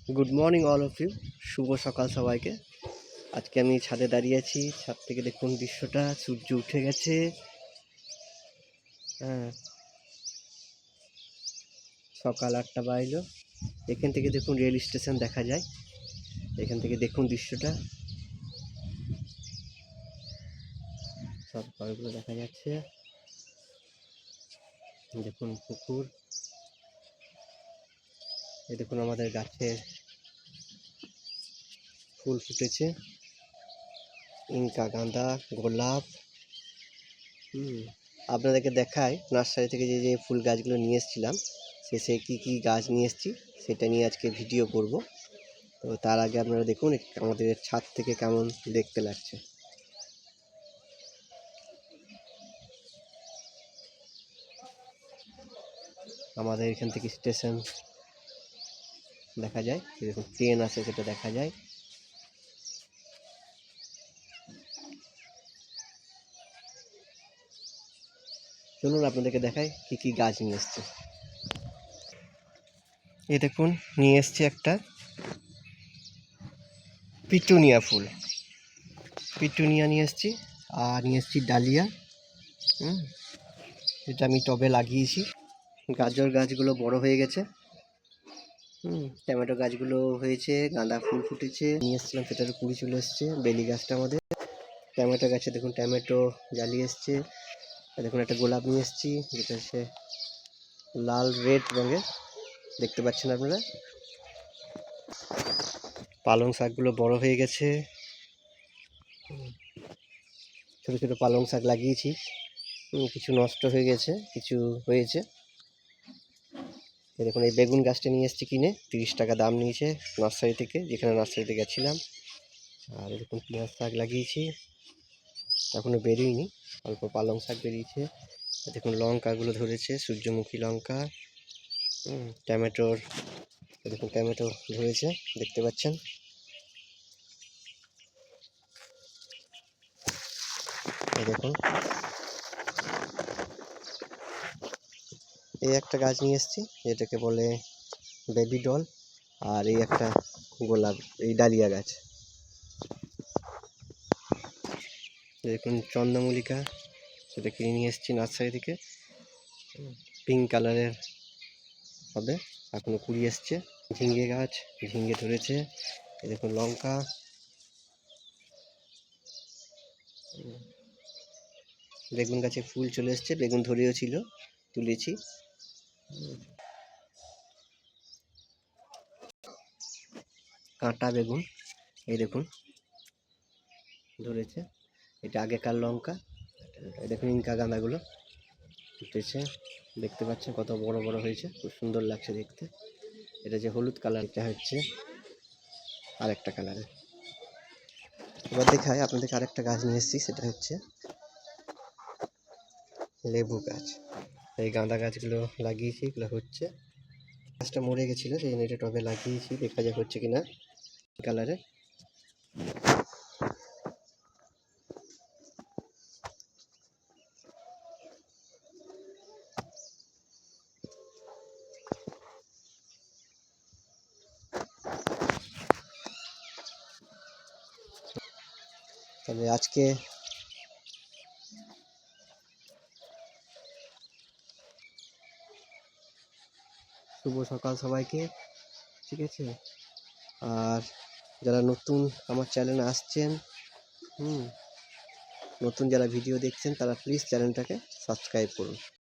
Good morning all of you. শুভ সকাল সবাইকে। আজকে আমি ছাদে দাঁড়িয়ে আছি। ছাদ থেকে দেখুন দৃশ্যটা, সূর্য উঠে গেছে। হ্যাঁ, সকাল 8টা বাজলো। এখান থেকে দেখুন রেল স্টেশন দেখা যায়। এখান থেকে দেখুন দৃশ্যটা, সব ঘরগুলো দেখা যাচ্ছে। দেখুন পুকুর, এই দেখুন আমাদের গাছের ফুল ফুটেছে, ইনকা গাঁদা, গোলাপ। আপনাদেরকে দেখাই নার্সারি থেকে যে যে ফুল গাছগুলো নিয়ে এসেছিলাম, সে কী কী গাছ নিয়ে এসেছি সেটা নিয়ে আজকে ভিডিও করব। তো তার আগে আপনারা দেখুন আমাদের ছাদ থেকে কেমন দেখতে লাগছে। আমাদের এখান থেকে স্টেশন দেখা যায়, দেখুন ট্রেন আসে সেটা দেখা যায়। চলুন আপনাদেরকে দেখাই কী কী গাছ নিয়ে এসছে। এই দেখুন নিয়ে এসছি একটা পিটুনিয়া ফুল, পিটুনিয়া নিয়ে এসছি। আর নিয়ে এসছি ডালিয়া, যেটা আমি টবে লাগিয়েছি। গাজর গাছগুলো বড় হয়ে গেছে। টমেটো গাছগুলো হয়েছে, গাঁদা ফুল ফুটেছে। নিয়ে এসেছিলাম, সেটার কুড়ি চলে এসছে। বেলি গাছটা আমাদের টমেটো গাছে দেখুন টমেটো জ্বালিয়ে এসছে। দেখুন একটা গোলাপ নিয়ে এসেছি, যেটা হচ্ছে লাল রেড রঙের, দেখতে পাচ্ছেন আপনারা। পালং শাকগুলো বড় হয়ে গেছে। ছোটো ছোটো পালং শাক লাগিয়েছি, কিছু নষ্ট হয়ে গেছে, কিছু হয়েছে। দেখুন এই বেগুন গাছটা নিয়ে এসেছি কিনে, 30 টাকা দাম নিয়েছে নার্সারি থেকে, যেখানে নার্সারিতে গেছিলাম। আর দেখুন পেঁয়াজ শাক লাগিয়েছি, এখনও বেরোয়নি, অল্প পালং শাক বেরিয়েছে। দেখুন লঙ্কাগুলো ধরেছে, সূর্যমুখী লঙ্কা। টমেটোর, দেখুন টমেটো ধরেছে, দেখতে পাচ্ছেন। এই দেখুন এই একটা গাছ নিয়ে এসেছি, যেটাকে বলে বেবি ডল। আর এই একটা গোলাপ, এই ডালিয়া গাছ। দেখুন চন্দ্রমল্লিকা, সেটা কিনে নিয়ে এসেছি নার্সারি থেকে, পিঙ্ক কালারের হবে, এখনো কুড়ি এসছে। ঝিঙ্গে গাছ, ঝিঙ্গে ধরেছে। এই দেখুন লঙ্কা। বেগুন গাছে ফুল চলে এসছে, বেগুন ধরেও ছিল, তুলেছি। কাঁটা বেগুন, এই দেখুন ধরেছে, এটা আগেকার লঙ্কা। এই দেখুন ইনকা গাঁদাগুলো ফুটেছে, দেখতে পাচ্ছেন কত বড় বড় হয়েছে, খুব সুন্দর লাগছে দেখতে। এটা যে হলুদ কালার, এটা হচ্ছে আরেকটা কালারের। এবার দেখাই আপনাদেরকে আরেকটা গাছ নিয়ে এসেছি, সেটা হচ্ছে লেবু গাছ। এই গাঁদা গাছগুলো লাগিয়েছি, এগুলো হচ্ছে। গাছটা মরে গেছিলো, সেই জন্য এটা টবে লাগিয়েছি, দেখা যাক হচ্ছে কিনা কালারে। তবে আজকে শুভ সকাল সবাইকে, ঠিক আছে। আর যারা নতুন আমার চ্যানেলে আসছেন, নতুন যারা ভিডিও দেখছেন, তারা প্লিজ চ্যানেলটাকে সাবস্ক্রাইব করুন।